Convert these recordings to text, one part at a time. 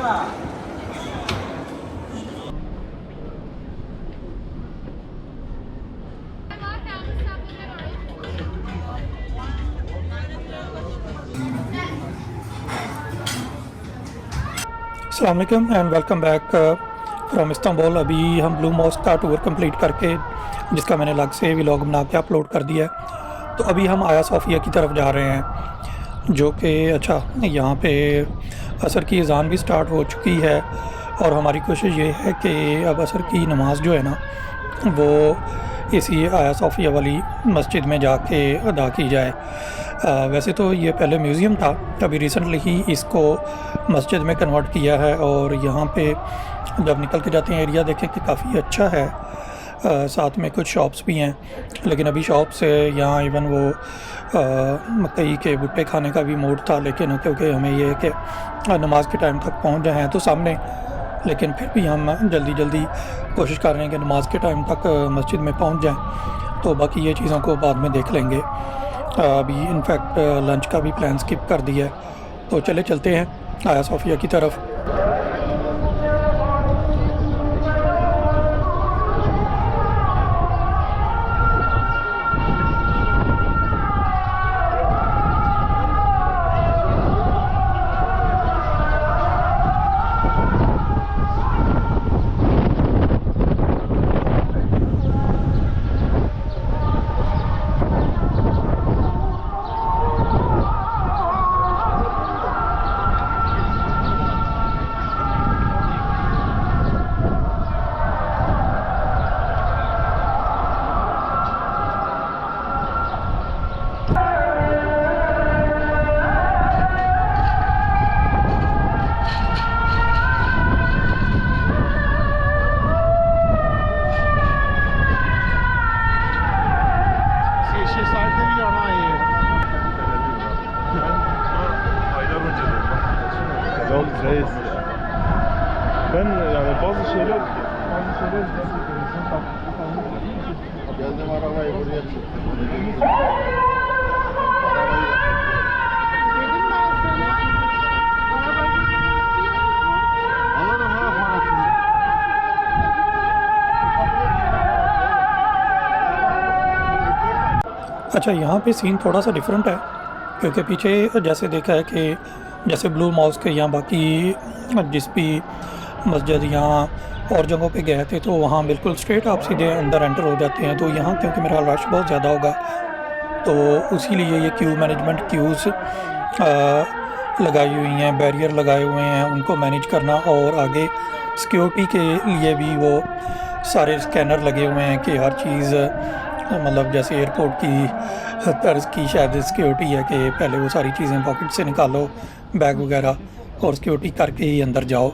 अस्सलाम वालेकुम and welcome back from Istanbul. अभी हम ब्लू मॉस्क का टूर कंप्लीट करके, जिसका मैंने अलग से व्लॉग बना के अपलोड कर दिया है, तो अभी हम आया सोफिया की तरफ जा रहे हैं, जो कि अच्छा यहाँ पे असर की अज़ान भी स्टार्ट हो चुकी है और हमारी कोशिश ये है कि अब असर की नमाज़ जो है ना वो इसी आया सोफिया वाली मस्जिद में जाके अदा की जाए। वैसे तो ये पहले म्यूज़ियम था, अभी रिसेंटली ही इसको मस्जिद में कन्वर्ट किया है और यहाँ पे जब निकल के जाते हैं एरिया देखें कि काफ़ी अच्छा है। साथ में कुछ शॉप्स भी हैं, लेकिन अभी शॉप्स यहाँ इवन वो मकई के भुट्टे खाने का भी मूड था, लेकिन क्योंकि हमें ये है कि नमाज के टाइम तक पहुँच जाए हैं तो सामने, लेकिन फिर भी हम जल्दी कोशिश कर रहे हैं कि नमाज के टाइम तक मस्जिद में पहुँच जाएँ, तो बाकी ये चीज़ों को बाद में देख लेंगे। अभी इनफैक्ट लंच का भी प्लान स्किप कर दिया है, तो चलते हैं आया सोफिया की तरफ। Reis. Ben yani bazı şeyler geldim arabayı buraya çektim. अच्छा, यहाँ पे सीन थोड़ा सा डिफरेंट है, क्योंकि पीछे जैसे देखा है कि जैसे ब्लू मॉस्क या बाकी जिस भी मस्जिद यहाँ और जगहों पे गए थे तो वहाँ बिल्कुल स्ट्रेट आप सीधे अंदर एंटर हो जाते हैं। तो यहाँ क्योंकि मेरा रश बहुत ज़्यादा होगा, तो उसी लिए ये क्यू मैनेजमेंट क्यूज़ लगाई हुई हैं, बैरियर लगाए हुए हैं, उनको मैनेज करना, और आगे सिक्योरिटी के लिए भी वो सारे स्कैनर लगे हुए हैं कि हर चीज़ मतलब जैसे एयरपोर्ट की तर्ज की शायद सिक्योरिटी है कि पहले वो सारी चीज़ें पॉकेट से निकालो, बैग वगैरह, और सिक्योरिटी करके ही अंदर जाओ।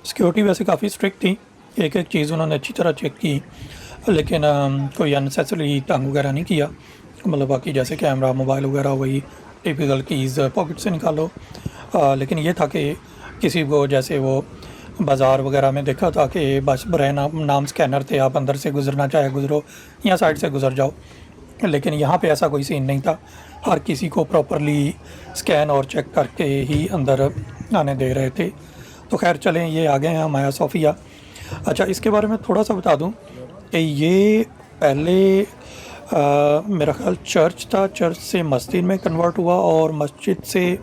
सिक्योरिटी वैसे काफ़ी स्ट्रिक्ट थी, एक चीज़ उन्होंने अच्छी तरह चेक की, लेकिन कोई अननेसेसरी तंग वगैरह नहीं किया। मतलब बाकी जैसे कैमरा, मोबाइल वगैरह वही टिपिकल कीज़ पॉकेट से निकालो। लेकिन ये था कि किसी को जैसे वो बाज़ार वगैरह में देखा था कि बस बरह नाम स्कैनर थे, आप अंदर से गुजरना चाहे गुजरो या साइड से गुजर जाओ, लेकिन यहाँ पे ऐसा कोई सीन नहीं था। हर किसी को प्रॉपरली स्कैन और चेक करके ही अंदर आने दे रहे थे। तो खैर चलें, ये आ गए हैं हम आया सोफिया। अच्छा, इसके बारे में थोड़ा सा बता दूँ कि ये पहले मेरा ख्याल चर्च था, चर्च से मस्जिद में कन्वर्ट हुआ और मस्जिद से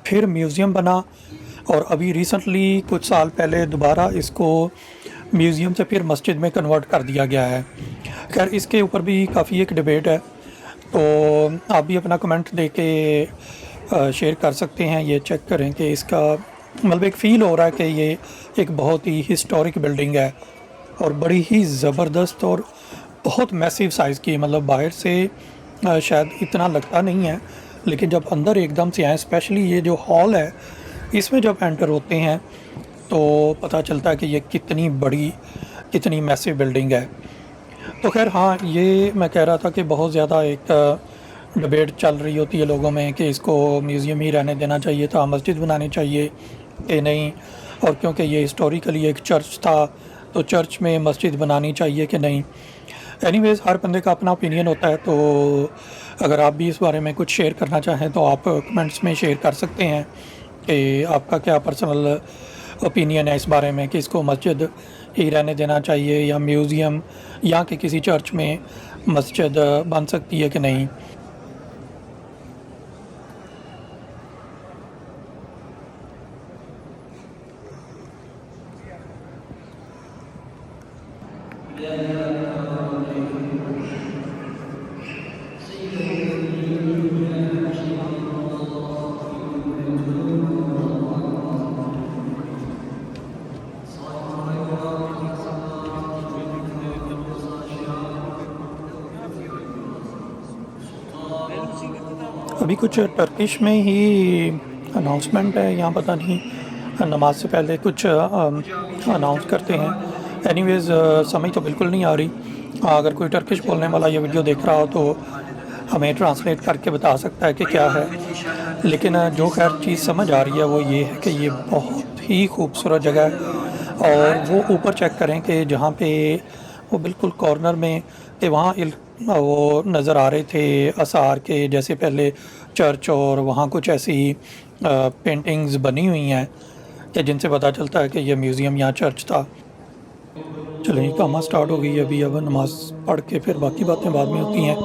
फिर म्यूज़ियम बना, और अभी रिसेंटली कुछ साल पहले दोबारा इसको म्यूज़ियम से फिर मस्जिद में कन्वर्ट कर दिया गया है। खैर इसके ऊपर भी काफ़ी एक डिबेट है, तो आप भी अपना कमेंट दे के शेयर कर सकते हैं। ये चेक करें कि इसका मतलब एक फ़ील हो रहा है कि ये एक बहुत ही हिस्टोरिक बिल्डिंग है और बड़ी ही ज़बरदस्त और बहुत मैसिव साइज़ की। मतलब बाहर से शायद इतना लगता नहीं है, लेकिन जब अंदर एकदम से आए, स्पेशली ये जो हॉल है इसमें जब एंटर होते हैं तो पता चलता है कि ये कितनी बड़ी, कितनी मैसिव बिल्डिंग है। तो खैर हाँ, ये मैं कह रहा था कि बहुत ज़्यादा एक डिबेट चल रही होती है लोगों में कि इसको म्यूज़ियम ही रहने देना चाहिए था, मस्जिद बनानी चाहिए कि नहीं, और क्योंकि ये हिस्टोरिकली एक चर्च था तो चर्च में मस्जिद बनानी चाहिए कि नहीं। एनीवेज़, हर बंदे का अपना ओपिनियन होता है, तो अगर आप भी इस बारे में कुछ शेयर करना चाहें तो आप कमेंट्स में शेयर कर सकते हैं। कि आपका क्या पर्सनल ओपिनियन है इस बारे में कि इसको मस्जिद ही रहने देना चाहिए या म्यूज़ियम या कि किसी चर्च में मस्जिद बन सकती है कि नहीं। अभी कुछ टर्किश में ही अनाउंसमेंट है, यहाँ पता नहीं नमाज से पहले कुछ अनाउंस करते हैं। एनीवेज़ समझ तो बिल्कुल नहीं आ रही। अगर कोई टर्किश बोलने वाला ये वीडियो देख रहा हो तो हमें ट्रांसलेट करके बता सकता है कि क्या है। लेकिन जो खैर चीज़ समझ आ रही है वो ये है कि ये बहुत ही खूबसूरत जगह है। और वो ऊपर चेक करें कि जहाँ पे वो बिल्कुल कॉर्नर में कि वहाँ वो नज़र आ रहे थे आसार के, जैसे पहले चर्च, और वहाँ कुछ ऐसी पेंटिंग्स बनी हुई हैं कि जिनसे पता चलता है कि ये म्यूज़ियम या चर्च था। चलिए कामा स्टार्ट हो गई अभी। अब नमाज़ पढ़ के फिर बाकी बातें बाद में होती हैं।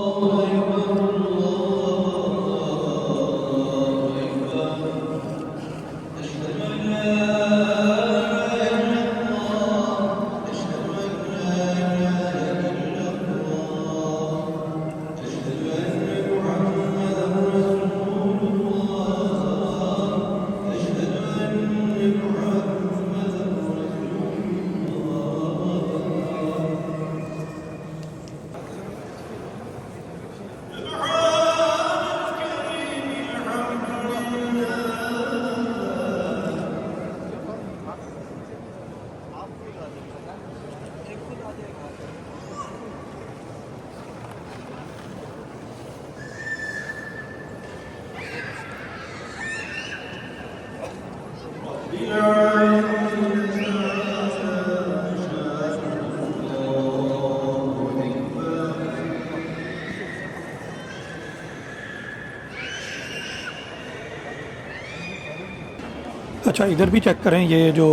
अच्छा, इधर भी चेक करें, ये जो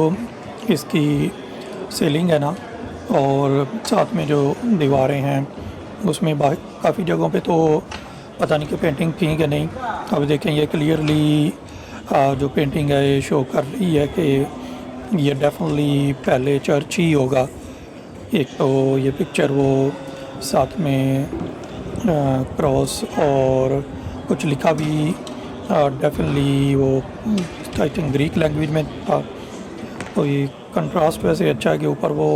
इसकी सीलिंग है ना, और साथ में जो दीवारें हैं उसमें काफ़ी जगहों पे तो पता नहीं कि पेंटिंग थी कि नहीं। अब देखें ये क्लियरली जो पेंटिंग है ये शो कर रही है कि ये डेफिनेटली पहले चर्च ही होगा। एक तो ये पिक्चर वो साथ में क्रॉस और कुछ लिखा भी डेफिनेटली वो आई थिंक ग्रीक लैंग्वेज में था। तो ये कंट्रास्ट वैसे अच्छा है कि ऊपर वो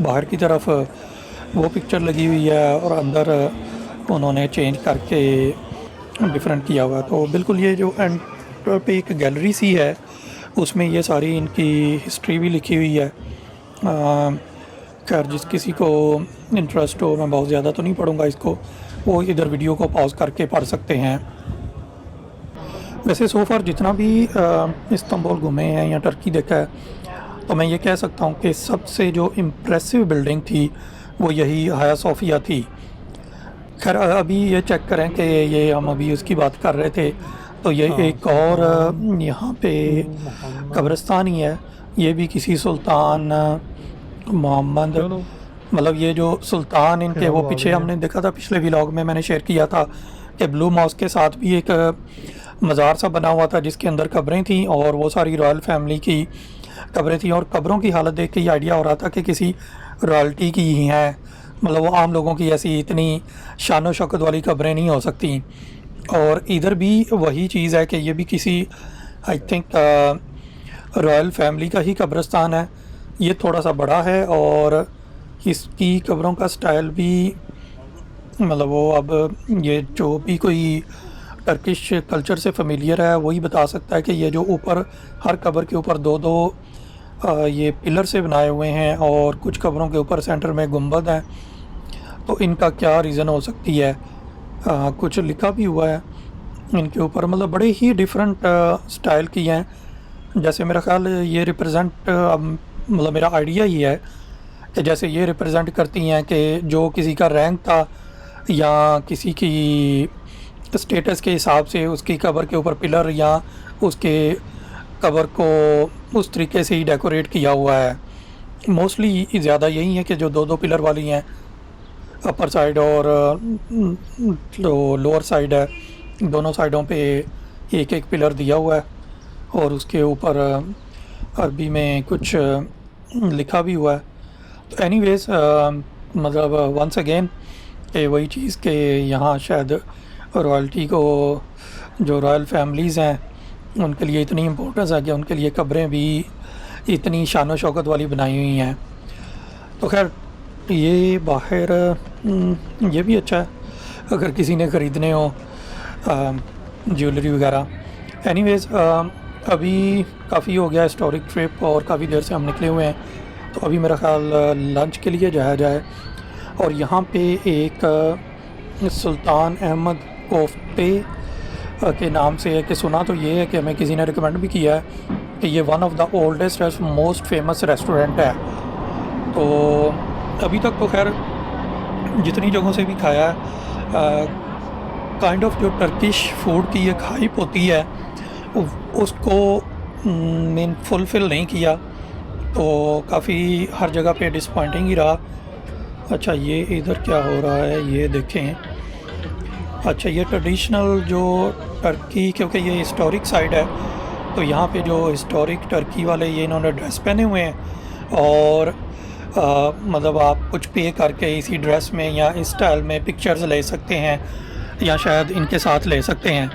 बाहर की तरफ वो पिक्चर लगी हुई है और अंदर उन्होंने चेंज करके डिफरेंट किया हुआ है। तो बिल्कुल ये जो एंड पे एक गैलरी सी है उसमें ये सारी इनकी हिस्ट्री भी लिखी हुई है। खैर जिस किसी को इंटरेस्ट हो, मैं बहुत ज़्यादा तो नहीं पढ़ूँगा इसको, वो इधर वीडियो को पॉज करके पढ़ सकते हैं। वैसे सो फार जितना भी इस्तांबुल घूमे हैं या टर्की देखा है, तो मैं ये कह सकता हूँ कि सबसे जो इम्प्रेसिव बिल्डिंग थी वो यही हाया सोफिया थी। खैर अभी ये चेक करें कि ये हम अभी उसकी बात कर रहे थे, तो ये एक और यहाँ पे कब्रिस्तान ही है। ये भी किसी सुल्तान मोहम्मद, मतलब ये जो सुल्तान इनके, वो पीछे हमने देखा था पिछले व्लॉग में, मैंने शेयर किया था कि ब्लू मॉस्क के साथ भी एक मज़ार सा बना हुआ था जिसके अंदर कब्रें थीं और वो सारी रॉयल फैमिली की कब्रें थीं। और कब्रों की हालत देख के ये आइडिया हो रहा था कि किसी रॉयल्टी की ही हैं, मतलब वो आम लोगों की ऐसी इतनी शान व शौकत वाली कब्रें नहीं हो सकती। और इधर भी वही चीज़ है कि ये भी किसी आई थिंक रॉयल फैमिली का ही कब्रिस्तान है। ये थोड़ा सा बड़ा है और इसकी कब्रों का स्टाइल भी, मतलब वो, अब ये जो भी कोई टर्किश कल्चर से फेमिलियर है वही बता सकता है कि ये जो ऊपर हर कब्र के ऊपर दो दो ये पिलर से बनाए हुए हैं और कुछ कब्रों के ऊपर सेंटर में गुंबद है, तो इनका क्या रीज़न हो सकती है। कुछ लिखा भी हुआ है इनके ऊपर, मतलब बड़े ही डिफरेंट स्टाइल की हैं। जैसे मेरा ख्याल ये रिप्रेजेंट, मतलब मेरा आइडिया ही है कि जैसे ये रिप्रेजेंट करती हैं कि जो किसी का रैंक था या किसी की स्टेटस के हिसाब से उसकी कब्र के ऊपर पिलर या उसके कवर को उस तरीके से ही डेकोरेट किया हुआ है। मोस्टली ज़्यादा यही है कि जो दो दो पिलर वाली हैं, अपर साइड और जो लोअर साइड है, दोनों साइडों पे एक एक पिलर दिया हुआ है और उसके ऊपर अरबी में कुछ लिखा भी हुआ है। तो एनीवेज मतलब वंस अगेन कि वही चीज़ कि यहाँ शायद रॉयल्टी को, जो रॉयल फैमिलीज़ हैं, उनके लिए इतनी इम्पोर्टेंस है कि उनके लिए कब्रें भी इतनी शान शौकत वाली बनाई हुई हैं। तो खैर ये बाहर ये भी अच्छा है अगर किसी ने ख़रीदने हो ज्वेलरी वगैरह। एनीवेज अभी काफ़ी हो गया हिस्टोरिक ट्रिप और काफ़ी देर से हम निकले हुए हैं, तो अभी मेरा ख़्याल लंच के लिए जाया जाए। और यहाँ पे एक सुल्तान अहमद कोफ्ते के नाम से है कि सुना तो ये है कि हमें किसी ने रिकमेंड भी किया है कि ये one of the oldest and most famous restaurant है। तो अभी तक तो खैर जितनी जगहों से भी खाया है, काइंड ऑफ जो टर्किश फूड की एक हाइप होती है उसको मेन फुलफ़िल नहीं किया, तो काफ़ी हर जगह पे डिसपॉइंटिंग ही रहा। अच्छा ये इधर क्या हो रहा है ये देखें। अच्छा ये ट्रेडिशनल जो टर्की, क्योंकि ये हिस्टोरिक साइड है तो यहाँ पे जो हिस्टोरिक टर्की वाले ये इन्होंने ड्रेस पहने हुए हैं और मतलब आप कुछ पे करके इसी ड्रेस में या इस स्टाइल में पिक्चर्स ले सकते हैं या शायद इनके साथ ले सकते हैं।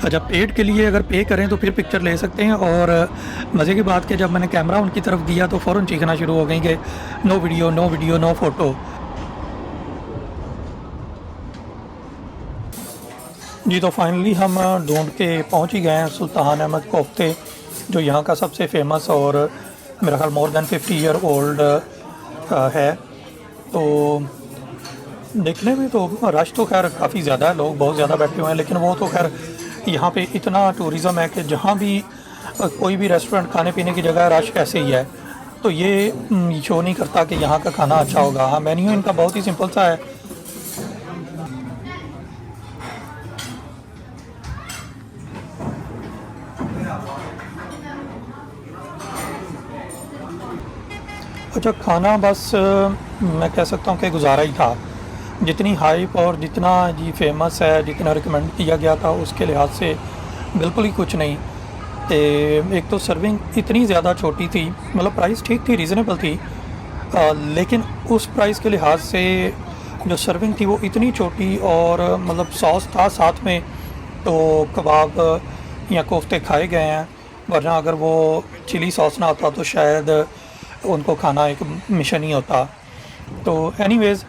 अच्छा पेड के लिए अगर पे करें तो फिर पिक्चर ले सकते हैं। और मज़े की बात कि जब मैंने कैमरा उनकी तरफ दिया तो फ़ौरन चीखना शुरू हो गई कि no video no video no photo. जी तो फाइनली हम ढूंढ के पहुंच ही गए हैं सुल्तान अहमद कोफ्ते, जो यहाँ का सबसे फेमस और मेरा ख्याल मोर देन 50 ईयर ओल्ड है। तो देखने में तो रश तो खैर काफ़ी ज़्यादा है, लोग बहुत ज़्यादा बैठे हुए हैं, लेकिन वो तो खैर यहाँ पे इतना टूरिज़म है कि जहाँ भी कोई भी रेस्टोरेंट खाने पीने की जगह रश ऐसे ही है। तो ये शो नहीं करता कि यहाँ का खाना अच्छा होगा। हाँ मेन्यू इनका बहुत ही सिंपल सा है। अच्छा खाना बस मैं कह सकता हूँ कि गुजारा ही था। जितनी हाइप और जितना जी फेमस है, जितना रिकमेंड किया गया था उसके लिहाज से बिल्कुल ही कुछ नहीं। एक तो सर्विंग इतनी ज़्यादा छोटी थी, मतलब प्राइस ठीक थी, रीज़नेबल थी, लेकिन उस प्राइस के लिहाज से जो सर्विंग थी वो इतनी छोटी और मतलब सॉस था साथ में, तो कबाब या कोफ्ते खाए गए हैं, वरना अगर वो चिली सॉस ना होता तो शायद उनको खाना एक मिशन ही होता। तो एनीवेज़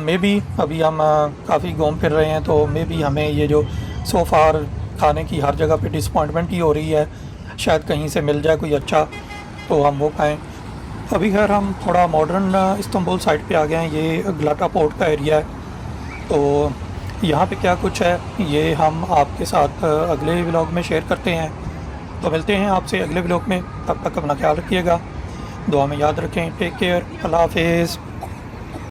मे बी अभी हम काफ़ी घूम फिर रहे हैं, तो मे बी हमें ये जो सो फार खाने की हर जगह पे डिसपॉइंटमेंट ही हो रही है, शायद कहीं से मिल जाए कोई अच्छा तो हम वो खाएं। अभी खैर हम थोड़ा मॉडर्न इस्तांबुल साइड पे आ गए हैं, ये गलाटा पोर्ट का एरिया है। तो यहाँ पे क्या कुछ है ये हम आपके साथ अगले व्लॉग में शेयर करते हैं। तो मिलते हैं आपसे अगले व्लॉग में, तब तक अपना ख्याल रखिएगा, दुआ में याद रखें। टेक केयर, अल्लाह हाफिज़।